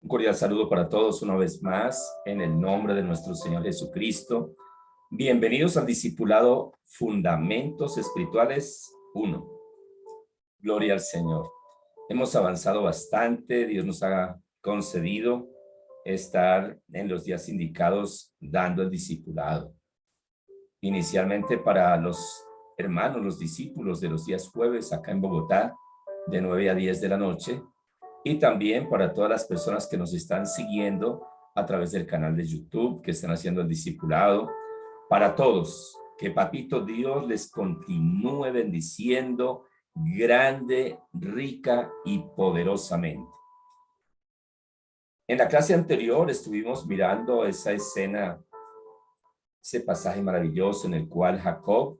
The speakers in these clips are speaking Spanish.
Un cordial saludo para todos una vez más en el nombre de nuestro Señor Jesucristo. Bienvenidos al discipulado Fundamentos Espirituales 1. Gloria al Señor. Hemos avanzado bastante. Dios nos ha concedido estar en los días indicados dando el discipulado. Inicialmente para los hermanos, los discípulos de los días jueves acá en Bogotá, de 9 a 10 de la noche. Y también para todas las personas que nos están siguiendo a través del canal de YouTube, que están haciendo el discipulado. Para todos, que Papito Dios les continúe bendiciendo grande, rica y poderosamente. En la clase anterior estuvimos mirando esa escena, ese pasaje maravilloso en el cual Jacob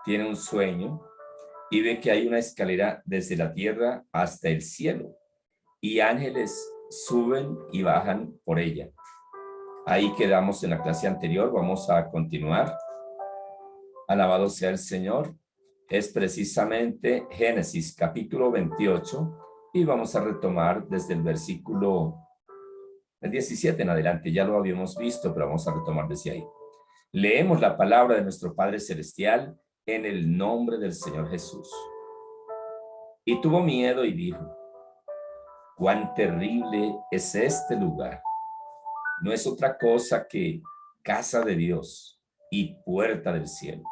tiene un sueño y ve que hay una escalera desde la tierra hasta el cielo. Y ángeles suben y bajan por ella. Ahí quedamos en la clase anterior, vamos a continuar. Alabado sea el Señor. Es precisamente Génesis capítulo 28 y vamos a retomar desde el versículo 17 en adelante. Ya lo habíamos visto, pero vamos a retomar desde ahí. Leemos la palabra de nuestro Padre Celestial en el nombre del Señor Jesús. Y tuvo miedo y dijo: cuán terrible es este lugar. No es otra cosa que casa de Dios y puerta del cielo.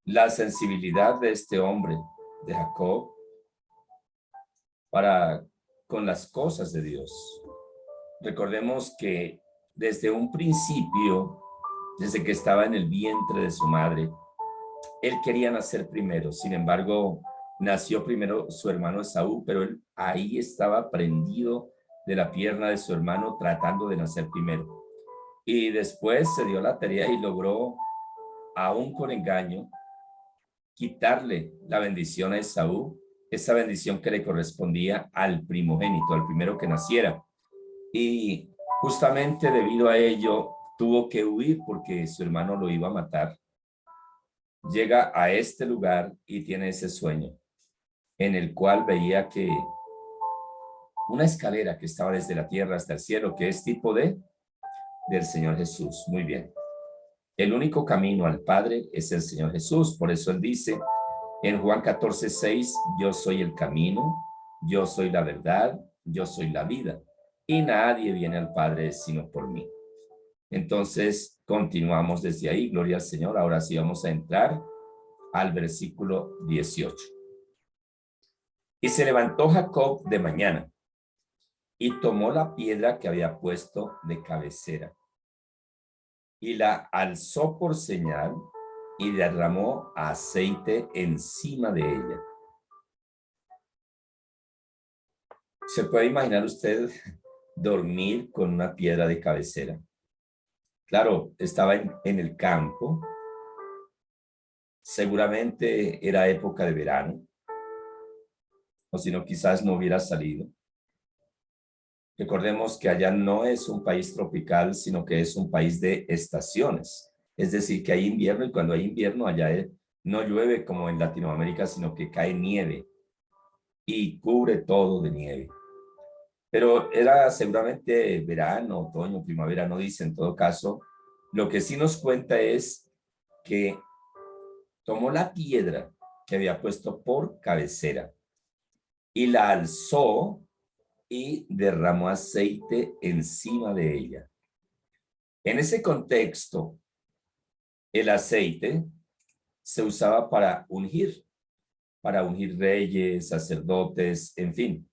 La sensibilidad de este hombre, de Jacob, con las cosas de Dios. Recordemos que desde un principio, desde que estaba en el vientre de su madre, él quería nacer primero. Sin embargo, nació primero su hermano Esaú, pero él ahí estaba prendido de la pierna de su hermano tratando de nacer primero. Y después se dio la tarea y logró, aún con engaño, quitarle la bendición a Esaú, esa bendición que le correspondía al primogénito, al primero que naciera. Y justamente debido a ello tuvo que huir porque su hermano lo iba a matar. Llega a este lugar y tiene ese sueño en el cual veía que una escalera que estaba desde la tierra hasta el cielo, que es tipo del Señor Jesús. Muy bien. El único camino al Padre es el Señor Jesús. Por eso él dice en Juan 14:6, yo soy el camino, yo soy la verdad, yo soy la vida. Y nadie viene al Padre sino por mí. Entonces, continuamos desde ahí. Gloria al Señor. Ahora sí vamos a entrar al versículo 18. Y se levantó Jacob de mañana y tomó la piedra que había puesto de cabecera y la alzó por señal y derramó aceite encima de ella. ¿Se puede imaginar usted dormir con una piedra de cabecera? Claro, estaba en el campo. Seguramente era época de verano, o si no, quizás no hubiera salido. Recordemos que allá no es un país tropical, sino que es un país de estaciones. Es decir, que hay invierno y cuando hay invierno allá no llueve como en Latinoamérica, sino que cae nieve y cubre todo de nieve. Pero era seguramente verano, otoño, primavera, no dice en todo caso. Lo que sí nos cuenta es que tomó la piedra que había puesto por cabecera y la alzó y derramó aceite encima de ella. En ese contexto, el aceite se usaba para ungir reyes, sacerdotes, en fin.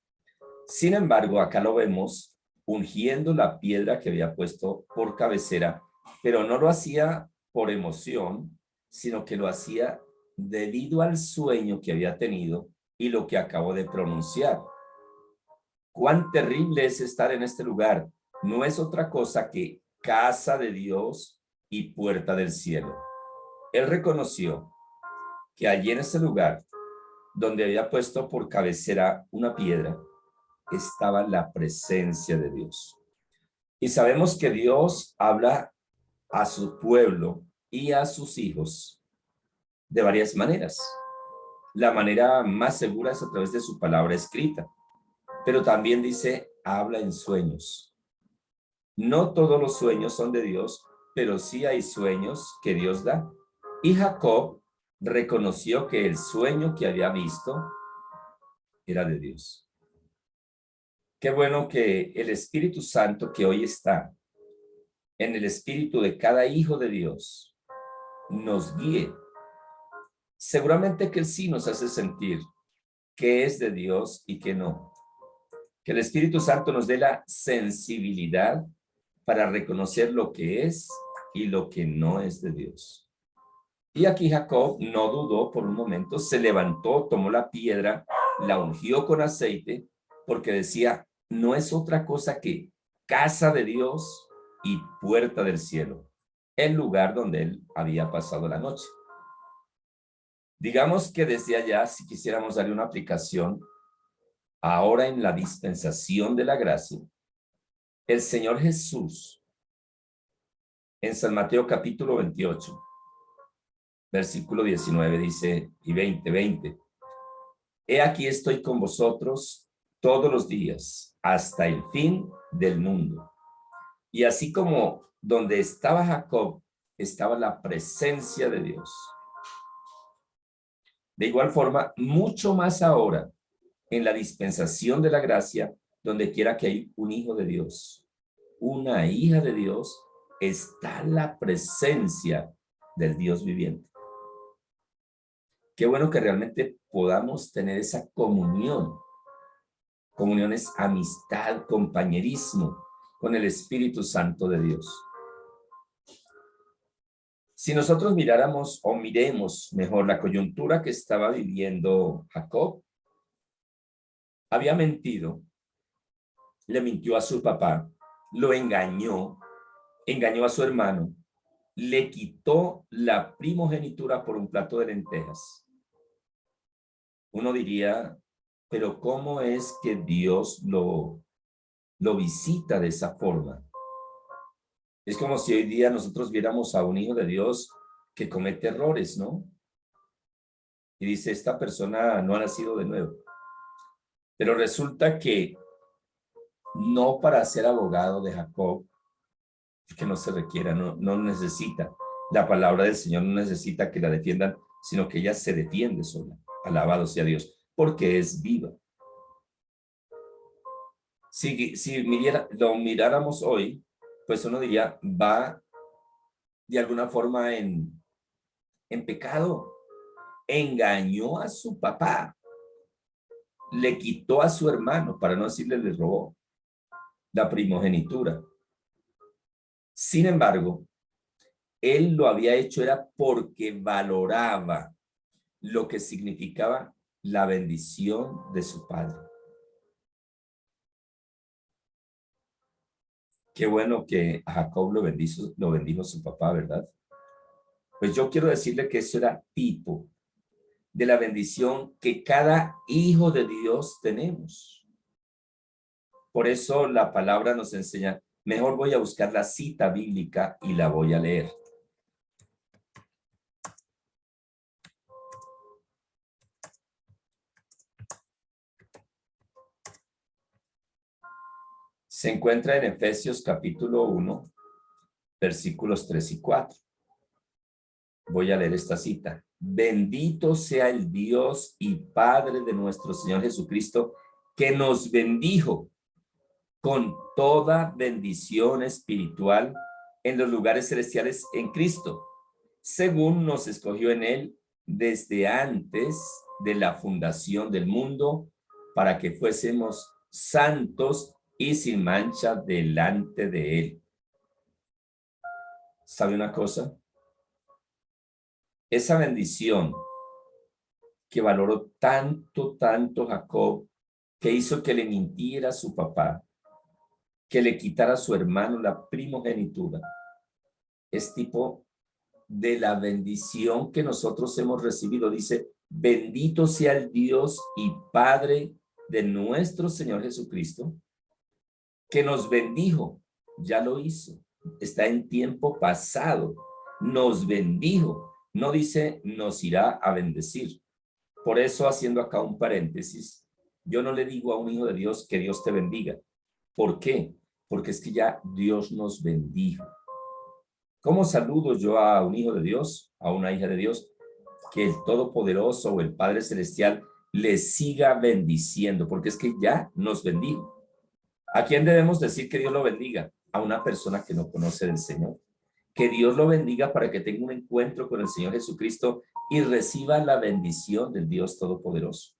Sin embargo, acá lo vemos ungiendo la piedra que había puesto por cabecera, pero no lo hacía por emoción, sino que lo hacía debido al sueño que había tenido y lo que acabó de pronunciar. Cuán terrible es estar en este lugar. No es otra cosa que casa de Dios y puerta del cielo. Él reconoció que allí en ese lugar, donde había puesto por cabecera una piedra, estaba la presencia de Dios. Y sabemos que Dios habla a su pueblo y a sus hijos de varias maneras. La manera más segura es a través de su palabra escrita. pero también dice, habla en sueños. No todos los sueños son de Dios, pero sí hay sueños que Dios da. Y Jacob reconoció que el sueño que había visto era de Dios. Qué bueno que el Espíritu Santo que hoy está en el espíritu de cada hijo de Dios nos guíe. Seguramente que Él sí nos hace sentir qué es de Dios y qué no. Que el Espíritu Santo nos dé la sensibilidad para reconocer lo que es y lo que no es de Dios. Y aquí Jacob no dudó por un momento, se levantó, tomó la piedra, la ungió con aceite, porque decía, no es otra cosa que casa de Dios y puerta del cielo, el lugar donde él había pasado la noche. Digamos que desde allá, si quisiéramos darle una aplicación, ahora en la dispensación de la gracia, el Señor Jesús, en San Mateo capítulo 28, versículo 19 dice, y 20. He aquí estoy con vosotros todos los días, hasta el fin del mundo. Y así como donde estaba Jacob, estaba la presencia de Dios. De igual forma, mucho más ahora, en la dispensación de la gracia, donde quiera que hay un hijo de Dios, una hija de Dios, está la presencia del Dios viviente. Qué bueno que realmente podamos tener esa comunión. Comunión es amistad, compañerismo con el Espíritu Santo de Dios. Si nosotros miráramos o miremos mejor la coyuntura que estaba viviendo Jacob, había mentido, le mintió a su papá, lo engañó, engañó a su hermano, le quitó la primogenitura por un plato de lentejas. Uno diría, pero ¿cómo es que Dios lo visita de esa forma? Es como si hoy día nosotros viéramos a un hijo de Dios que comete errores, ¿no? Y dice, esta persona no ha nacido de nuevo. Pero resulta que no para ser abogado de Jacob, que no se requiera, no necesita. La palabra del Señor no necesita que la defiendan, sino que ella se defiende sola. Alabado sea Dios, porque es viva. Si lo miráramos hoy, pues uno diría, va de alguna forma en pecado. Engañó a su papá, le quitó a su hermano, para no decirle le robó la primogenitura. Sin embargo, él lo había hecho era porque valoraba lo que significaba la bendición de su padre. Qué bueno que a Jacob lo bendijo su papá, ¿verdad? Pues yo quiero decirle que eso era tipo de la bendición que cada hijo de Dios tenemos. Por eso la palabra nos enseña, mejor voy a buscar la cita bíblica y la voy a leer. Se encuentra en Efesios capítulo 1, versículos 3 y 4. Voy a leer esta cita. Bendito sea el Dios y Padre de nuestro Señor Jesucristo, que nos bendijo con toda bendición espiritual en los lugares celestiales en Cristo, según nos escogió en él desde antes de la fundación del mundo, para que fuésemos santos y sin mancha delante de él. ¿Sabe una cosa? Esa bendición que valoró tanto Jacob, que hizo que le mintiera a su papá, que le quitara a su hermano la primogenitura, es tipo de la bendición que nosotros hemos recibido. Dice, bendito sea el Dios y Padre de nuestro Señor Jesucristo, que nos bendijo, ya lo hizo, está en tiempo pasado, nos bendijo, no dice nos irá a bendecir. Por eso, haciendo acá un paréntesis, Yo no le digo a un hijo de Dios que Dios te bendiga. ¿Por qué? Porque es que ya Dios nos bendijo. ¿Cómo saludo yo a un hijo de Dios, a una hija de Dios? Que el Todopoderoso o el Padre Celestial les siga bendiciendo, porque es que ya nos bendijo. ¿A quién debemos decir que Dios lo bendiga? A una persona que no conoce del Señor. Que Dios lo bendiga para que tenga un encuentro con el Señor Jesucristo y reciba la bendición del Dios Todopoderoso.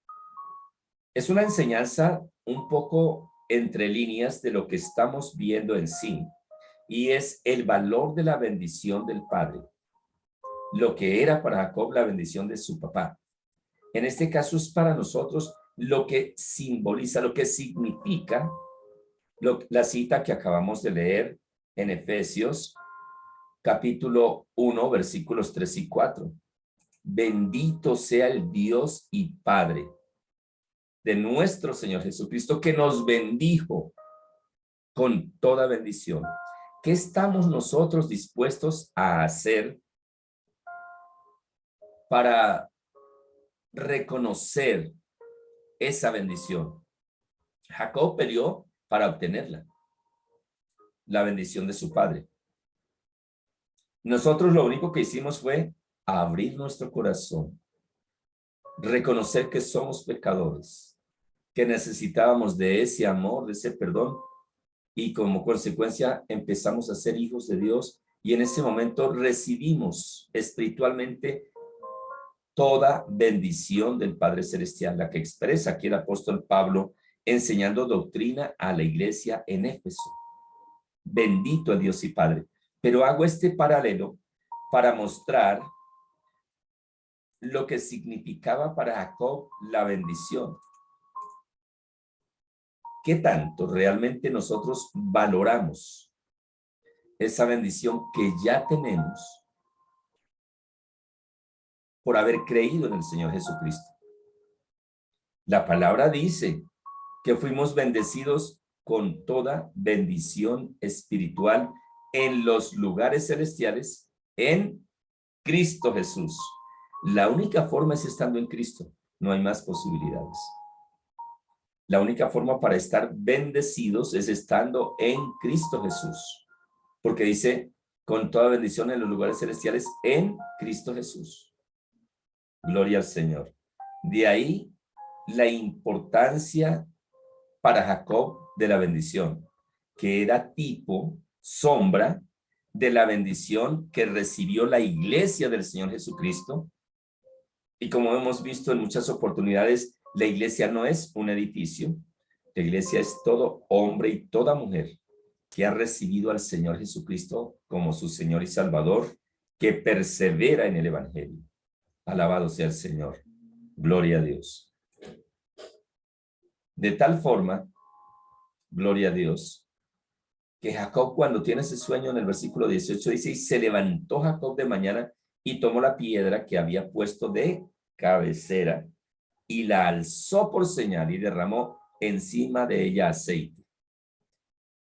Es una enseñanza un poco entre líneas de lo que estamos viendo en sí, y es el valor de la bendición del Padre, lo que era para Jacob la bendición de su papá. En este caso es para nosotros lo que simboliza, lo que significa la cita que acabamos de leer en Efesios, capítulo 1, versículos 3 y 4. Bendito sea el Dios y Padre de nuestro Señor Jesucristo, que nos bendijo con toda bendición. ¿Qué estamos nosotros dispuestos a hacer para reconocer esa bendición? Jacob peleó para obtenerla, la bendición de su padre. Nosotros lo único que hicimos fue abrir nuestro corazón, reconocer que somos pecadores, que necesitábamos de ese amor, de ese perdón, y como consecuencia empezamos a ser hijos de Dios, y en ese momento recibimos espiritualmente toda bendición del Padre Celestial, la que expresa aquí el apóstol Pablo enseñando doctrina a la iglesia en Éfeso. Bendito el Dios y Padre. Pero hago este paralelo para mostrar lo que significaba para Jacob la bendición. ¿Qué tanto realmente nosotros valoramos esa bendición que ya tenemos por haber creído en el Señor Jesucristo? La palabra dice que fuimos bendecidos con toda bendición espiritual en los lugares celestiales en Cristo Jesús. La única forma es estando en Cristo. No hay más posibilidades. La única forma para estar bendecidos es estando en Cristo Jesús. Porque dice, con toda bendición en los lugares celestiales en Cristo Jesús. Gloria al Señor. De ahí la importancia para Jacob de la bendición, que era tipo, sombra de la bendición que recibió la iglesia del Señor Jesucristo. Y como hemos visto en muchas oportunidades, la iglesia no es un edificio, la iglesia es todo hombre y toda mujer que ha recibido al Señor Jesucristo como su Señor y Salvador, que persevera en el evangelio. Alabado sea el Señor. Gloria a Dios. De tal forma, gloria a Dios, que Jacob, cuando tiene ese sueño en el versículo 18, dice, y se levantó Jacob de mañana y tomó la piedra que había puesto de cabecera y la alzó por señal y derramó encima de ella aceite.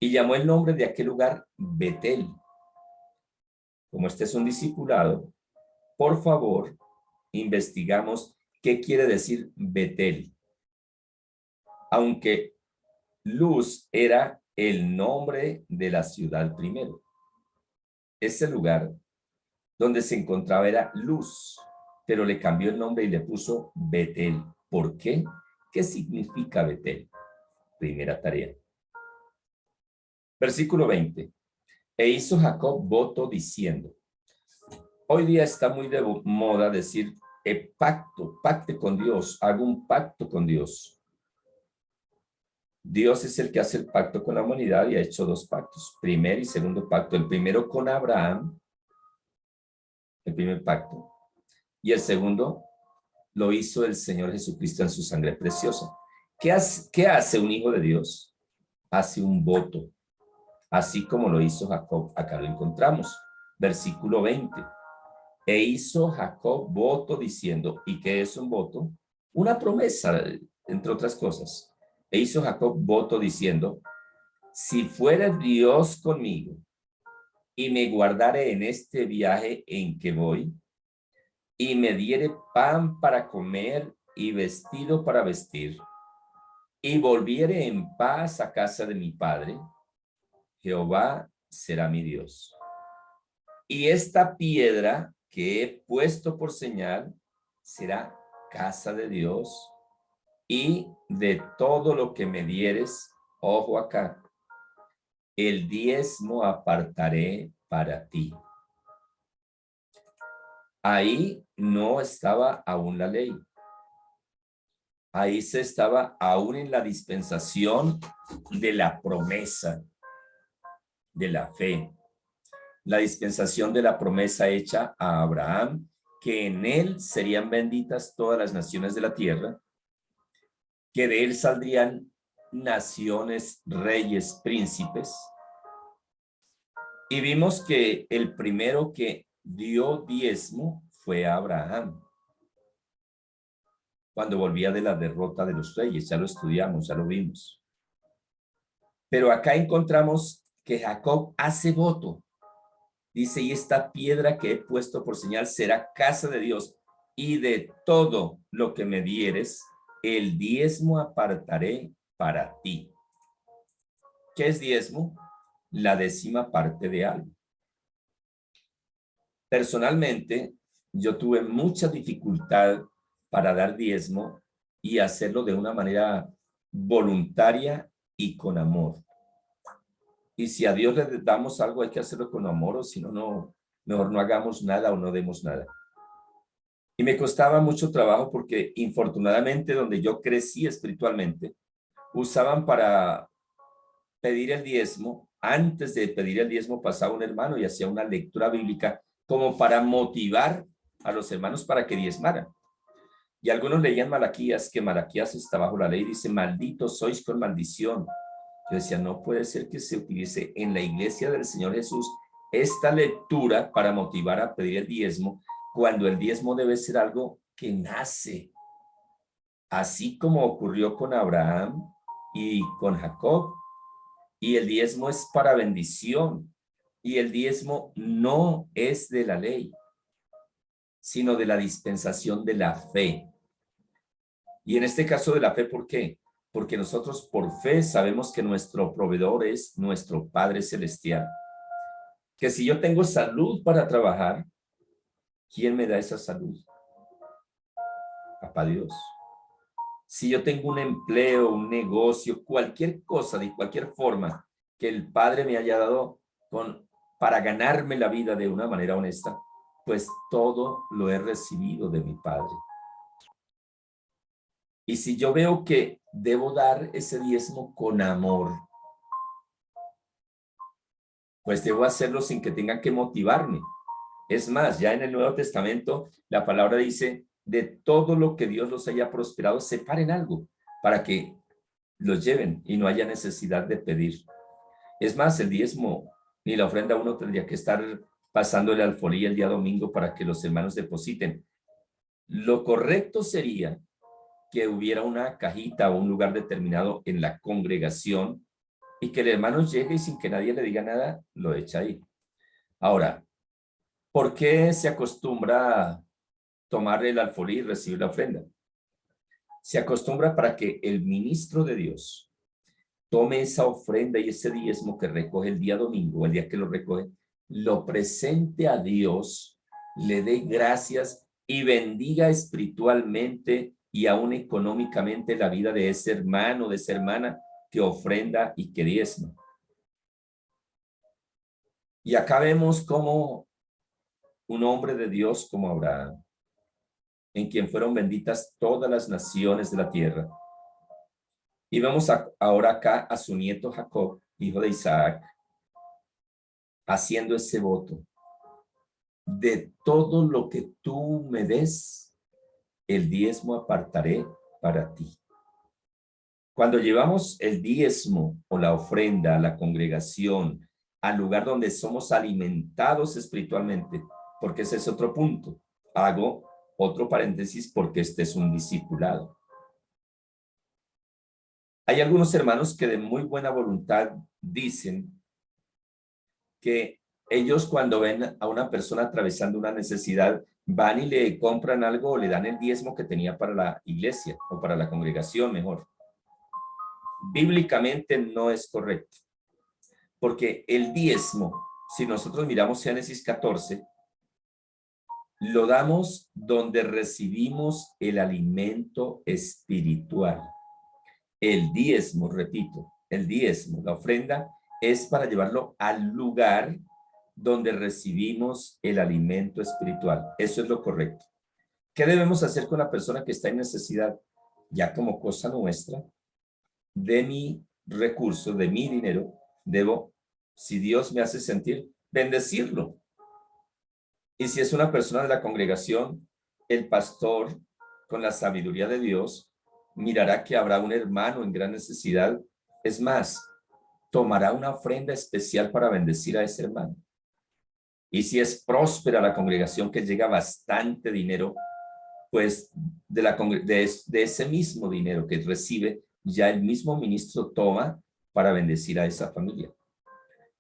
Y llamó el nombre de aquel lugar Betel. Como este es un discipulado, por favor, investigamos qué quiere decir Betel. Aunque Luz era el nombre de la ciudad primero. Ese lugar donde se encontraba era Luz, pero le cambió el nombre y le puso Betel. ¿Por qué? ¿Qué significa Betel? Primera tarea. Versículo 20. E hizo Jacob voto diciendo. Hoy día está muy de moda decir pacte con Dios, hago un pacto con Dios. Dios es el que hace el pacto con la humanidad y ha hecho dos pactos, primer y segundo pacto. El primero con Abraham, el primer pacto, y el segundo lo hizo el Señor Jesucristo en su sangre preciosa. ¿Qué hace un hijo de Dios? Hace un voto, así como lo hizo Jacob. Acá lo encontramos, versículo 20. E hizo Jacob voto diciendo, ¿y qué es un voto? Una promesa, entre otras cosas. E hizo Jacob voto diciendo, si fuera Dios conmigo y me guardare en este viaje en que voy y me diere pan para comer y vestido para vestir, y volviere en paz a casa de mi padre, Jehová será mi Dios. Y esta piedra que he puesto por señal será casa de Dios, y de todo lo que me dieres, ojo acá, el diezmo apartaré para ti. Ahí no estaba aún la ley. Ahí se estaba aún en la dispensación de la promesa, de la fe. La dispensación de la promesa hecha a Abraham, que en él serían benditas todas las naciones de la tierra, que de él saldrían naciones, reyes, príncipes. Y vimos que el primero que dio diezmo fue Abraham, cuando volvía de la derrota de los reyes. Ya lo estudiamos, ya lo vimos. Pero acá encontramos que Jacob hace voto. Dice, y esta piedra que he puesto por señal será casa de Dios, y de todo lo que me dieres, el diezmo apartaré para ti. ¿Qué es diezmo? La 10ª parte de algo. Personalmente, yo tuve mucha dificultad para dar diezmo y hacerlo de una manera voluntaria y con amor. Y si a Dios le damos algo, hay que hacerlo con amor, o si no, mejor no hagamos nada o no demos nada. Y me costaba mucho trabajo porque, infortunadamente, donde yo crecí espiritualmente, usaban para pedir el diezmo. Antes de pedir el diezmo pasaba un hermano y hacía una lectura bíblica como para motivar a los hermanos para que diezmaran. Y algunos leían Malaquías, que Malaquías está bajo la ley, dice, malditos sois con maldición. Yo decía, no puede ser que se utilice en la iglesia del Señor Jesús esta lectura para motivar a pedir el diezmo, cuando el diezmo debe ser algo que nace, así como ocurrió con Abraham y con Jacob. Y el diezmo es para bendición, y el diezmo no es de la ley, sino de la dispensación de la fe. Y en este caso de la fe, ¿por qué? Porque nosotros por fe sabemos que nuestro proveedor es nuestro Padre Celestial. Que si yo tengo salud para trabajar, ¿quién me da esa salud? Papá Dios. Si yo tengo un empleo, un negocio, cualquier cosa, de cualquier forma, que el Padre me haya dado para ganarme la vida de una manera honesta, pues todo lo he recibido de mi Padre. Y si yo veo que debo dar ese diezmo con amor, pues debo hacerlo sin que tenga que motivarme. Es más, ya en el Nuevo Testamento, la palabra dice, de todo lo que Dios los haya prosperado, separen algo para que los lleven y no haya necesidad de pedir. Es más, el diezmo ni la ofrenda uno tendría que estar pasándole alfolí el día domingo para que los hermanos depositen. Lo correcto sería que hubiera una cajita o un lugar determinado en la congregación y que el hermano llegue y sin que nadie le diga nada, lo echa ahí. Ahora, ¿por qué se acostumbra a tomar el alfolí y recibir la ofrenda? Se acostumbra para que el ministro de Dios tome esa ofrenda y ese diezmo que recoge el día domingo, el día que lo recoge, lo presente a Dios, le dé gracias y bendiga espiritualmente y aún económicamente la vida de ese hermano, de esa hermana que ofrenda y que diezma. Y acá vemos cómo un hombre de Dios como Abraham, en quien fueron benditas todas las naciones de la tierra. Y vemos ahora acá a su nieto Jacob, hijo de Isaac, haciendo ese voto. De todo lo que tú me des, el diezmo apartaré para ti. Cuando llevamos el diezmo o la ofrenda a la congregación, al lugar donde somos alimentados espiritualmente, porque ese es otro punto. Hago otro paréntesis porque este es un discipulado. Hay algunos hermanos que de muy buena voluntad dicen que ellos cuando ven a una persona atravesando una necesidad, van y le compran algo o le dan el diezmo que tenía para la iglesia o para la congregación mejor. Bíblicamente no es correcto, porque el diezmo, si nosotros miramos Génesis 14, lo damos donde recibimos el alimento espiritual. El diezmo, repito, el diezmo, la ofrenda, es para llevarlo al lugar donde recibimos el alimento espiritual. Eso es lo correcto. ¿Qué debemos hacer con la persona que está en necesidad? Ya como cosa nuestra, de mi recurso, de mi dinero, debo, si Dios me hace sentir, bendecirlo. Y si es una persona de la congregación, el pastor, con la sabiduría de Dios, mirará que habrá un hermano en gran necesidad. Es más, tomará una ofrenda especial para bendecir a ese hermano. Y si es próspera la congregación, que llega bastante dinero, pues de ese mismo dinero que recibe, ya el mismo ministro toma para bendecir a esa familia.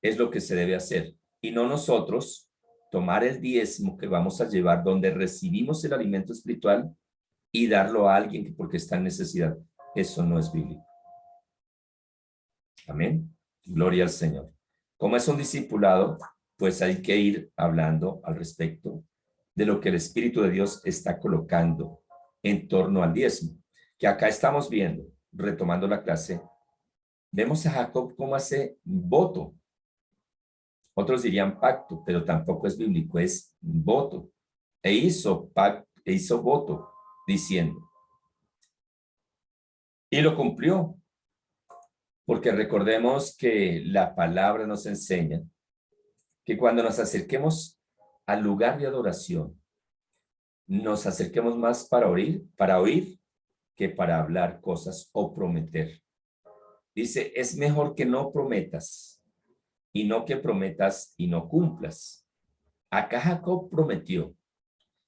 Es lo que se debe hacer. Y no nosotros tomar el diezmo que vamos a llevar donde recibimos el alimento espiritual y darlo a alguien que porque está en necesidad. Eso no es bíblico. Amén. Gloria al Señor. Como es un discipulado, pues hay que ir hablando al respecto de lo que el Espíritu de Dios está colocando en torno al diezmo, que acá estamos viendo, retomando la clase, vemos a Jacob cómo hace voto. Otros dirían pacto, pero tampoco es bíblico, es voto. E hizo voto diciendo. Y lo cumplió, porque recordemos que la palabra nos enseña que cuando nos acerquemos al lugar de adoración, nos acerquemos más para oír que para hablar cosas o prometer. Dice, es mejor que no prometas y no que prometas y no cumplas. Acá Jacob prometió,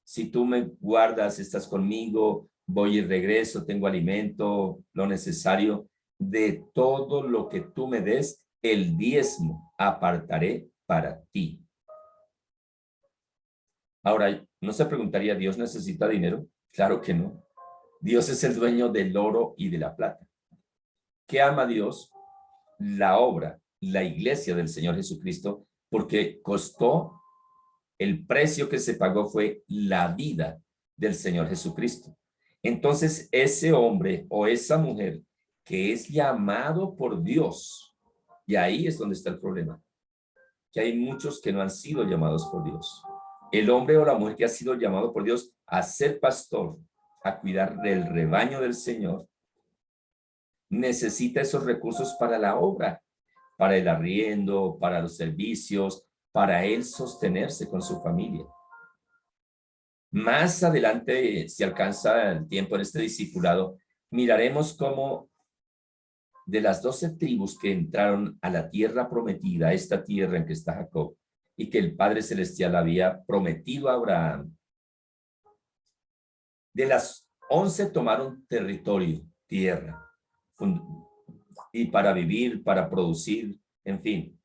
si tú me guardas, estás conmigo, voy y regreso, tengo alimento, lo necesario, de todo lo que tú me des, el diezmo apartaré para ti. Ahora, ¿no se preguntaría, ¿Dios necesita dinero? Claro que no. Dios es el dueño del oro y de la plata. ¿Qué ama Dios? La obra, la iglesia del Señor Jesucristo, porque costó, el precio que se pagó fue la vida del Señor Jesucristo. Entonces, ese hombre o esa mujer que es llamado por Dios, y ahí es donde está el problema, que hay muchos que no han sido llamados por Dios. El hombre o la mujer que ha sido llamado por Dios a ser pastor, a cuidar del rebaño del Señor, necesita esos recursos para la obra, para el arriendo, para los servicios, para él sostenerse con su familia. Más adelante, si alcanza el tiempo en este discipulado, miraremos cómo de las 12 tribus que entraron a la tierra prometida, a esta tierra en que está Jacob, y que el Padre Celestial había prometido a Abraham, de las 11 tomaron territorio, tierra, y para vivir, para producir, en fin.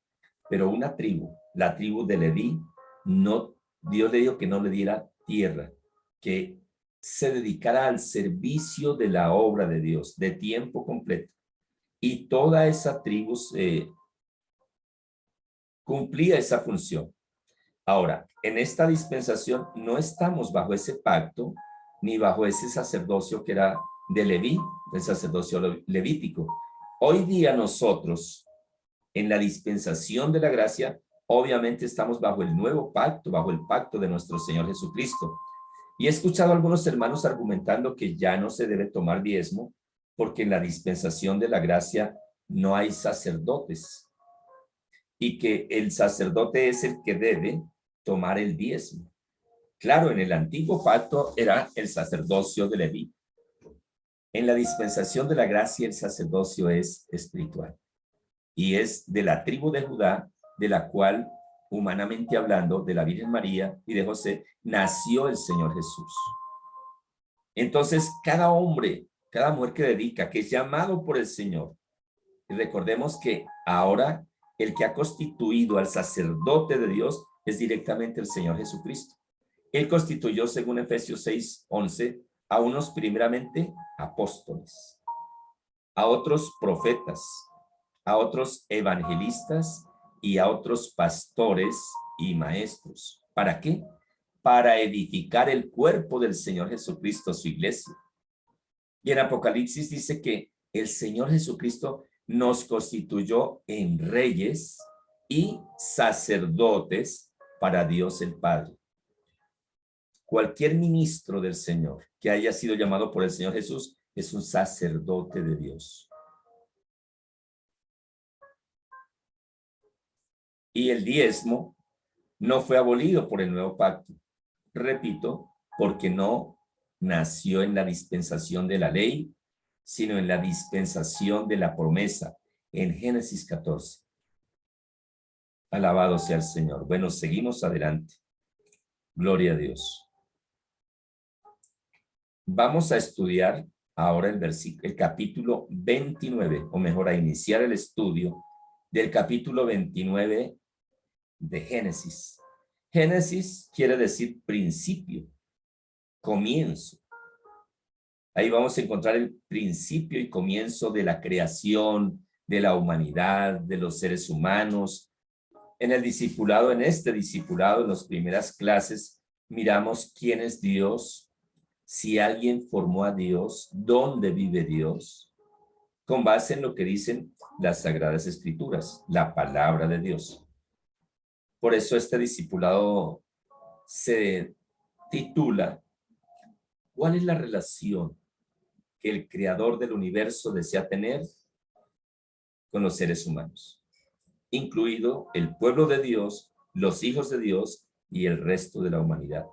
Pero una tribu, la tribu de Leví, no, Dios le dijo que no le diera tierra, que se dedicara al servicio de la obra de Dios, de tiempo completo. Y toda esa tribu cumplía esa función. Ahora, en esta dispensación no estamos bajo ese pacto, ni bajo ese sacerdocio que era de Leví, el sacerdocio levítico. Hoy día nosotros, en la dispensación de la gracia, obviamente estamos bajo el nuevo pacto, bajo el pacto de nuestro Señor Jesucristo. Y he escuchado a algunos hermanos argumentando que ya no se debe tomar diezmo, porque en la dispensación de la gracia no hay sacerdotes, y que el sacerdote es el que debe tomar el diezmo. Claro, en el antiguo pacto era el sacerdocio de Leví. En la dispensación de la gracia el sacerdocio es espiritual y es de la tribu de Judá, de la cual, humanamente hablando, de la Virgen María y de José, nació el Señor Jesús. Entonces, cada hombre, cada mujer que dedica, que es llamado por el Señor, y recordemos que ahora el que ha constituido al sacerdote de Dios es directamente el Señor Jesucristo. Él constituyó, según Efesios 6:11, a unos primeramente apóstoles, a otros profetas, a otros evangelistas y a otros pastores y maestros. ¿Para qué? Para edificar el cuerpo del Señor Jesucristo, su iglesia. Y en Apocalipsis dice que el Señor Jesucristo nos constituyó en reyes y sacerdotes para Dios el Padre. Cualquier ministro del Señor que haya sido llamado por el Señor Jesús es un sacerdote de Dios. Y el diezmo no fue abolido por el nuevo pacto. Repito, porque no nació en la dispensación de la ley, sino en la dispensación de la promesa, en Génesis 14. Alabado sea el Señor. Bueno, seguimos adelante. Gloria a Dios. Vamos a estudiar ahora el capítulo 29, o mejor, a iniciar el estudio del capítulo 29 de Génesis. Génesis quiere decir principio, comienzo. Ahí vamos a encontrar el principio y comienzo de la creación, de la humanidad, de los seres humanos. En el discipulado, en este discipulado, en las primeras clases, miramos quién es Dios, si alguien formó a Dios, dónde vive Dios, con base en lo que dicen las Sagradas Escrituras, la palabra de Dios. Por eso este discipulado se titula ¿Cuál es la relación que el creador del universo desea tener con los seres humanos? Incluido el pueblo de Dios, los hijos de Dios y el resto de la humanidad.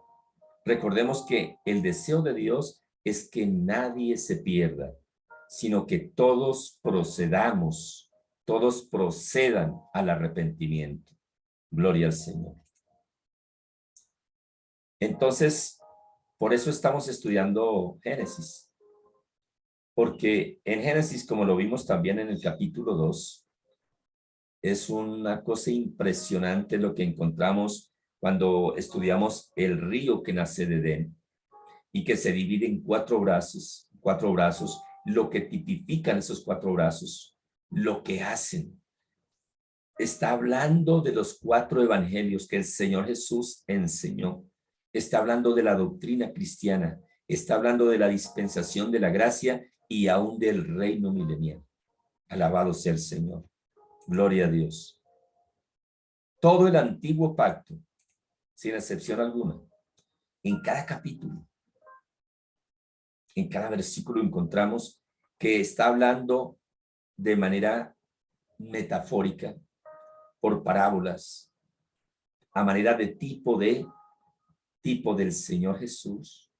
Recordemos que el deseo de Dios es que nadie se pierda, sino que todos procedan al arrepentimiento. Gloria al Señor. Entonces, por eso estamos estudiando Génesis. Porque en Génesis, como lo vimos también en el capítulo 2, es una cosa impresionante lo que encontramos cuando estudiamos el río que nace de Edén y que se divide en cuatro brazos, lo que tipifican esos cuatro brazos, lo que hacen. Está hablando de los cuatro evangelios que el Señor Jesús enseñó. Está hablando de la doctrina cristiana. Está hablando de la dispensación de la gracia y aún del reino milenial. Alabado sea el Señor. Gloria a Dios. Todo el antiguo pacto, sin excepción alguna, en cada capítulo, en cada versículo encontramos que está hablando de manera metafórica, por parábolas, a manera de tipo del Señor Jesús,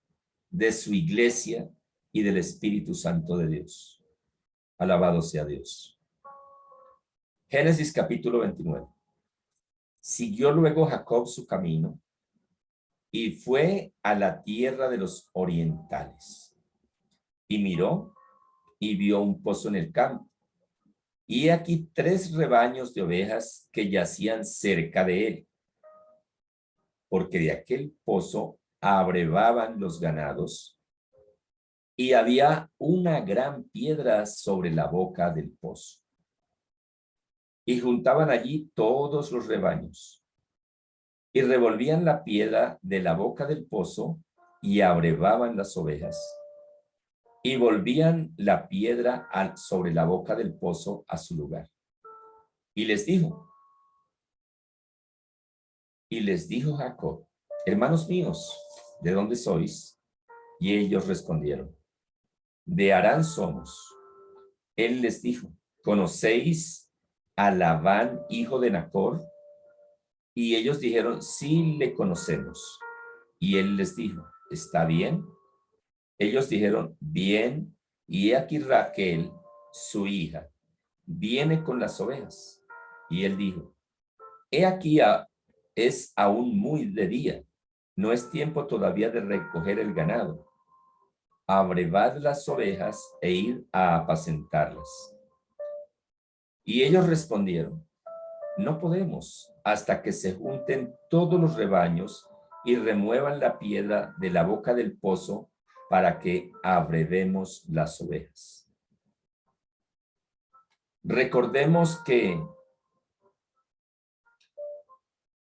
de su iglesia y del Espíritu Santo de Dios. Alabado sea Dios. Génesis capítulo 29. Siguió luego Jacob su camino y fue a la tierra de los orientales. Y miró y vio un pozo en el campo. Y aquí 3 rebaños de ovejas que yacían cerca de él, porque de aquel pozo abrevaban los ganados, y había una gran piedra sobre la boca del pozo. Y juntaban allí todos los rebaños, y revolvían la piedra de la boca del pozo, y abrevaban las ovejas, y volvían la piedra sobre la boca del pozo a su lugar. Y les dijo Jacob: hermanos míos, ¿de dónde sois? Y ellos respondieron: de Harán somos. Él les dijo: ¿conocéis a Labán, hijo de Nacor? Y ellos dijeron: sí, le conocemos. Y él les dijo: ¿está bien? Ellos dijeron: bien. Y he aquí Raquel, su hija, viene con las ovejas. Y él dijo: he aquí es aún muy de día, no es tiempo todavía de recoger el ganado. Abrevad las ovejas e id a apacentarlas. Y ellos respondieron: no podemos hasta que se junten todos los rebaños y remuevan la piedra de la boca del pozo para que abrevemos las ovejas. Recordemos que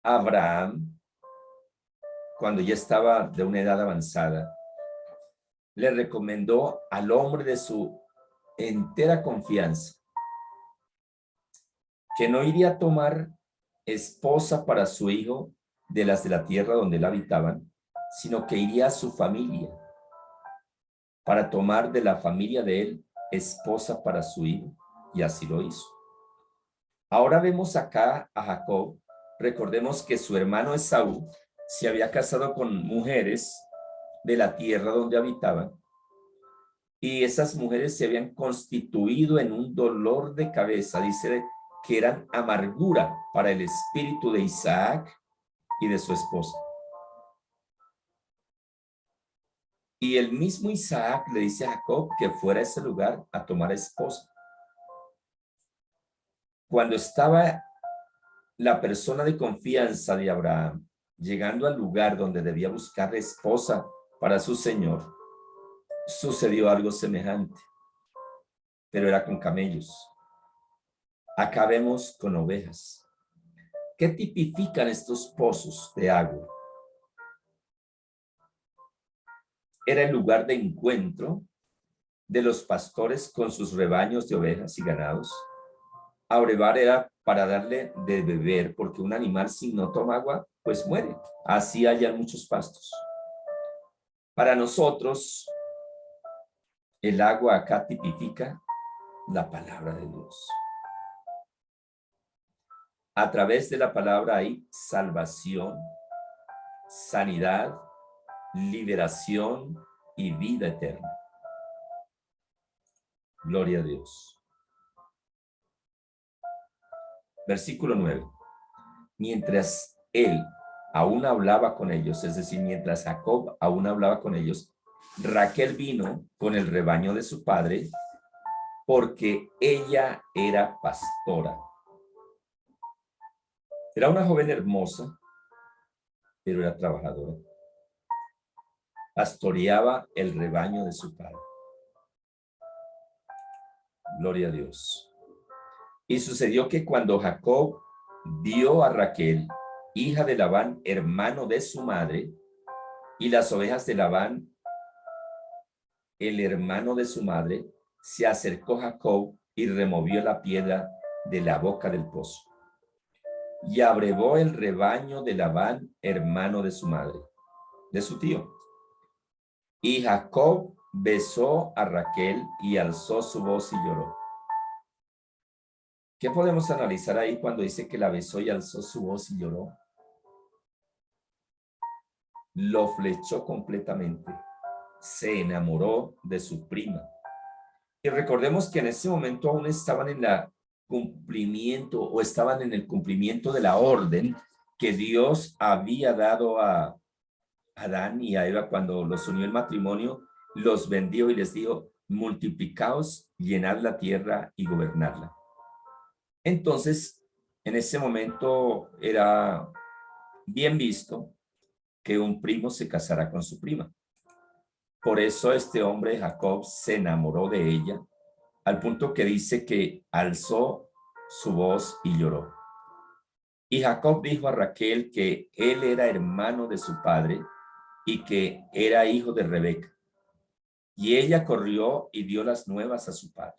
Abraham, cuando ya estaba de una edad avanzada, le recomendó al hombre de su entera confianza que no iría a tomar esposa para su hijo de las de la tierra donde él habitaban, sino que iría a su familia para tomar de la familia de él esposa para su hijo, y así lo hizo. Ahora vemos acá a Jacob. Recordemos que su hermano Esaú se había casado con mujeres de la tierra donde habitaban, y esas mujeres se habían constituido en un dolor de cabeza, dice que eran amargura para el espíritu de Isaac y de su esposa. Y el mismo Isaac le dice a Jacob que fuera a ese lugar a tomar esposa. Cuando estaba la persona de confianza de Abraham llegando al lugar donde debía buscar esposa para su señor, sucedió algo semejante, pero era con camellos. Acá vemos con ovejas. ¿Qué tipifican estos pozos de agua? Era el lugar de encuentro de los pastores con sus rebaños de ovejas y ganados. Abrevar era para darle de beber, porque un animal si no toma agua, pues muere. Así hayan muchos pastos. Para nosotros, el agua acá tipifica la palabra de Dios. A través de la palabra hay salvación, sanidad, liberación y vida eterna. Gloria a Dios. Versículo 9. Mientras él aún hablaba con ellos, es decir, mientras Jacob aún hablaba con ellos, Raquel vino con el rebaño de su padre, porque ella era pastora. Era una joven hermosa, pero era trabajadora. Pastoreaba el rebaño de su padre. Gloria a Dios. Y sucedió que cuando Jacob vio a Raquel, hija de Labán, hermano de su madre, y las ovejas de Labán, el hermano de su madre, se acercó Jacob y removió la piedra de la boca del pozo. Y abrevó el rebaño de Labán, hermano de su madre, de su tío. Y Jacob besó a Raquel y alzó su voz y lloró. ¿Qué podemos analizar ahí cuando dice que la besó y alzó su voz y lloró? Lo flechó completamente. Se enamoró de su prima. Y recordemos que en ese momento aún estaban en el cumplimiento de la orden que Dios había dado a Adán y a Eva cuando los unió el matrimonio, los bendijo y les dijo: multiplicaos, llenad la tierra y gobernadla. Entonces, en ese momento era bien visto que un primo se casara con su prima. Por eso este hombre, Jacob, se enamoró de ella, al punto que dice que alzó su voz y lloró. Y Jacob dijo a Raquel que él era hermano de su padre y que era hijo de Rebeca. Y ella corrió y dio las nuevas a su padre.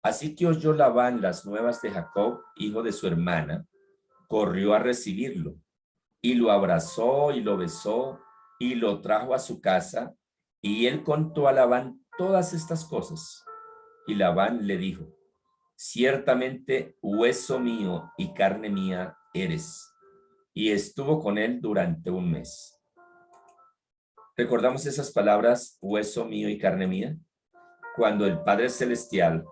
Así que oyó Labán las nuevas de Jacob, hijo de su hermana, corrió a recibirlo y lo abrazó y lo besó y lo trajo a su casa, y él contó a Labán todas estas cosas. Y Labán le dijo: ciertamente hueso mío y carne mía eres. Y estuvo con él durante un mes. ¿Recordamos esas palabras, hueso mío y carne mía? Cuando el Padre Celestial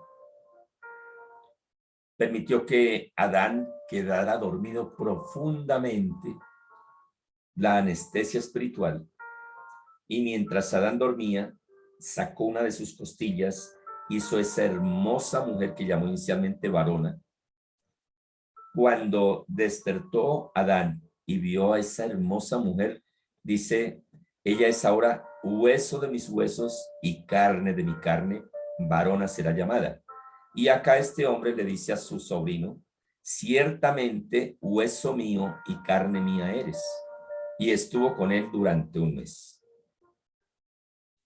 permitió que Adán quedara dormido profundamente, la anestesia espiritual, y mientras Adán dormía, sacó una de sus costillas, hizo esa hermosa mujer que llamó inicialmente varona. Cuando despertó Adán y vio a esa hermosa mujer, dice: ella es ahora hueso de mis huesos y carne de mi carne, varona será llamada. Y acá este hombre le dice a su sobrino, ciertamente hueso mío y carne mía eres. Y estuvo con él durante un mes.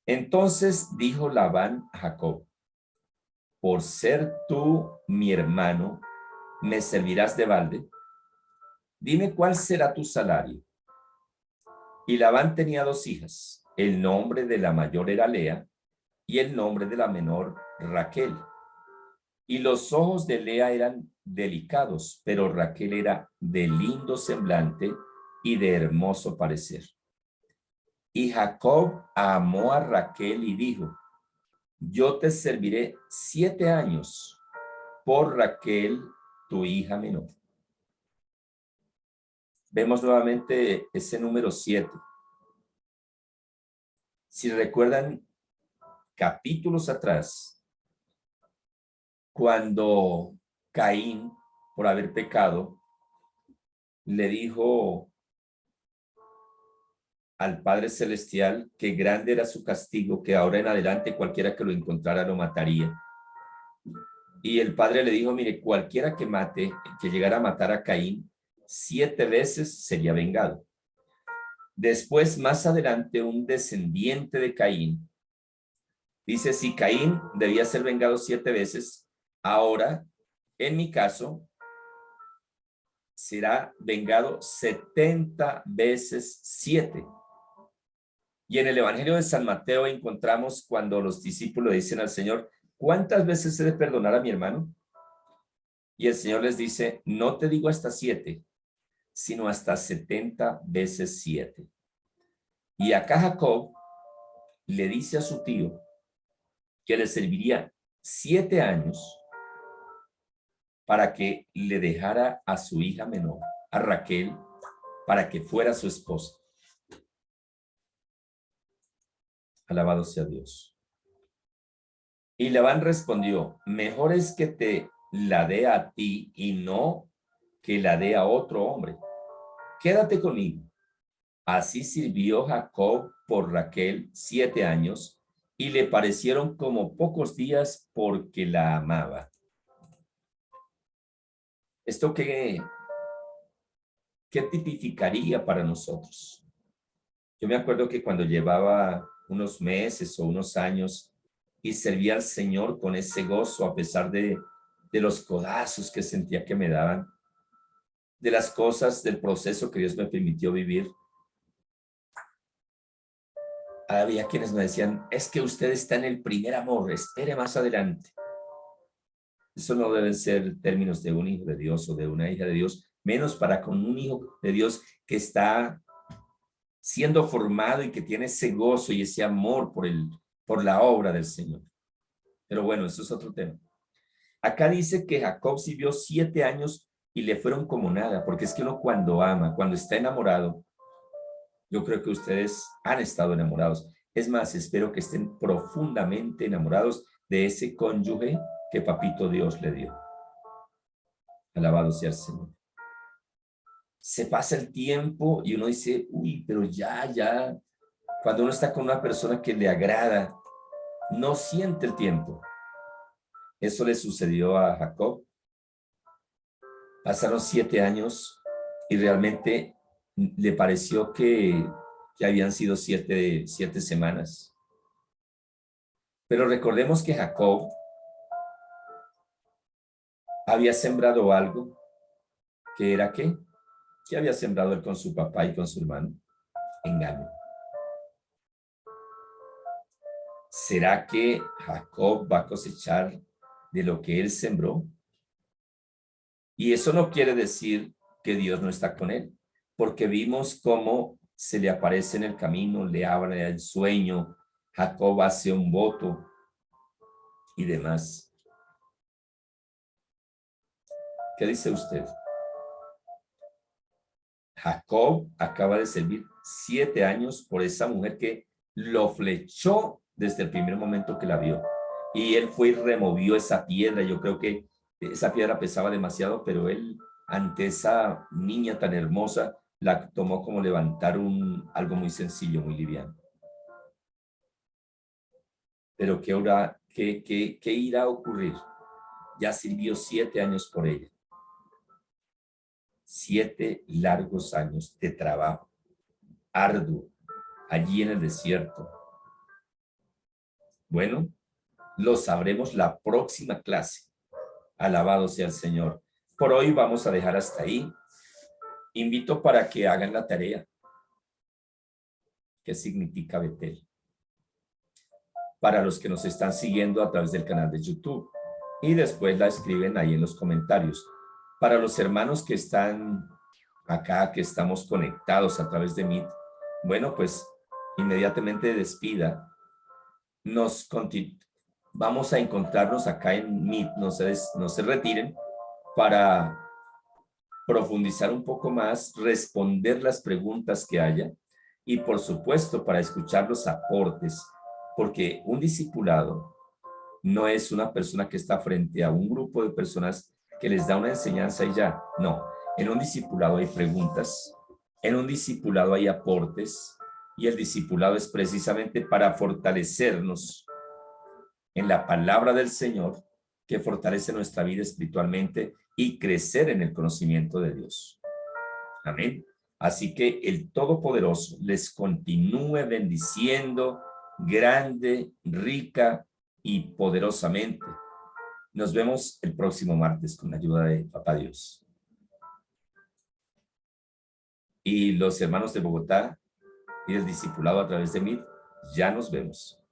Entonces dijo Labán a Jacob, por ser tú mi hermano, ¿me servirás de balde? Dime cuál será tu salario. Y Labán tenía dos hijas. El nombre de la mayor era Lea y el nombre de la menor Raquel. Y los ojos de Lea eran delicados, pero Raquel era de lindo semblante y de hermoso parecer. Y Jacob amó a Raquel y dijo, yo te serviré 7 años por Raquel, tu hija menor. Vemos nuevamente ese número 7. Si recuerdan capítulos atrás, cuando Caín, por haber pecado, le dijo al Padre Celestial que grande era su castigo, que ahora en adelante cualquiera que lo encontrara lo mataría. Y el Padre le dijo, mire, cualquiera que mate, que llegara a matar a Caín, 7 veces sería vengado. Después, más adelante, un descendiente de Caín dice, si Caín debía ser vengado 7 veces, ahora, en mi caso, será vengado 70 veces 7. Y en el Evangelio de San Mateo encontramos cuando los discípulos dicen al Señor, ¿cuántas veces he de perdonar a mi hermano? Y el Señor les dice, no te digo hasta 7, sino hasta 70 veces 7. Y acá Jacob le dice a su tío que le serviría 7 años para que le dejara a su hija menor, a Raquel, para que fuera su esposa. Alabado sea Dios. Y Labán respondió, mejor es que te la dé a ti y no que la dé a otro hombre. Quédate conmigo. Así sirvió Jacob por Raquel 7 años y le parecieron como pocos días porque la amaba. ¿Esto qué tipificaría para nosotros? Yo me acuerdo que cuando llevaba unos meses o unos años y servía al Señor con ese gozo a pesar de los codazos que sentía que me daban, de las cosas del proceso que Dios me permitió vivir, había quienes me decían, es que usted está en el primer amor, espere más adelante. Eso no deben ser términos de un hijo de Dios o de una hija de Dios, menos para con un hijo de Dios que está siendo formado y que tiene ese gozo y ese amor por la obra del Señor. Pero bueno, eso es otro tema. Acá dice que Jacob sirvió 7 años y le fueron como nada, porque es que uno cuando ama, cuando está enamorado, yo creo que ustedes han estado enamorados. Es más, espero que estén profundamente enamorados de ese cónyuge que Papito Dios le dio. Alabado sea el Señor. Se pasa el tiempo y uno dice, uy, pero ya. Cuando uno está con una persona que le agrada, no siente el tiempo. Eso le sucedió a Jacob. Pasaron 7 años y realmente le pareció que habían sido 7 semanas. Pero recordemos que Jacob había sembrado algo que era ¿qué? ¿Qué había sembrado él con su papá y con su hermano? Engaño. ¿Será que Jacob va a cosechar de lo que él sembró? Y eso no quiere decir que Dios no está con él, porque vimos cómo se le aparece en el camino, le habla el sueño, Jacob hace un voto y demás. ¿Qué dice usted? Jacob acaba de servir 7 años por esa mujer que lo flechó desde el primer momento que la vio. Y él fue y removió esa piedra. Yo creo que esa piedra pesaba demasiado, pero él, ante esa niña tan hermosa, la tomó como levantar algo muy sencillo, muy liviano. Pero ¿qué irá a ocurrir? ya sirvió 7 años por ella. 7 largos años de trabajo arduo allí en el desierto. Bueno, lo sabremos la próxima clase. Alabado sea el Señor. Por hoy vamos a dejar hasta ahí. Invito para que hagan la tarea. ¿Qué significa Betel? Para los que nos están siguiendo a través del canal de YouTube. Y después la escriben ahí en los comentarios. Para los hermanos que están acá, que estamos conectados a través de Meet, bueno, pues inmediatamente despida. Vamos a encontrarnos acá en Meet, no se retiren, para profundizar un poco más, responder las preguntas que haya y por supuesto para escuchar los aportes, porque un discipulado no es una persona que está frente a un grupo de personas que les da una enseñanza y ya, no. En un discipulado hay preguntas, en un discipulado hay aportes y el discipulado es precisamente para fortalecernos en la palabra del Señor que fortalece nuestra vida espiritualmente y crecer en el conocimiento de Dios. Amén. Así que el Todopoderoso les continúe bendiciendo grande, rica y poderosamente. Nos vemos el próximo martes con la ayuda de Papá Dios. Y los hermanos de Bogotá y el discipulado a través de mí, ya nos vemos.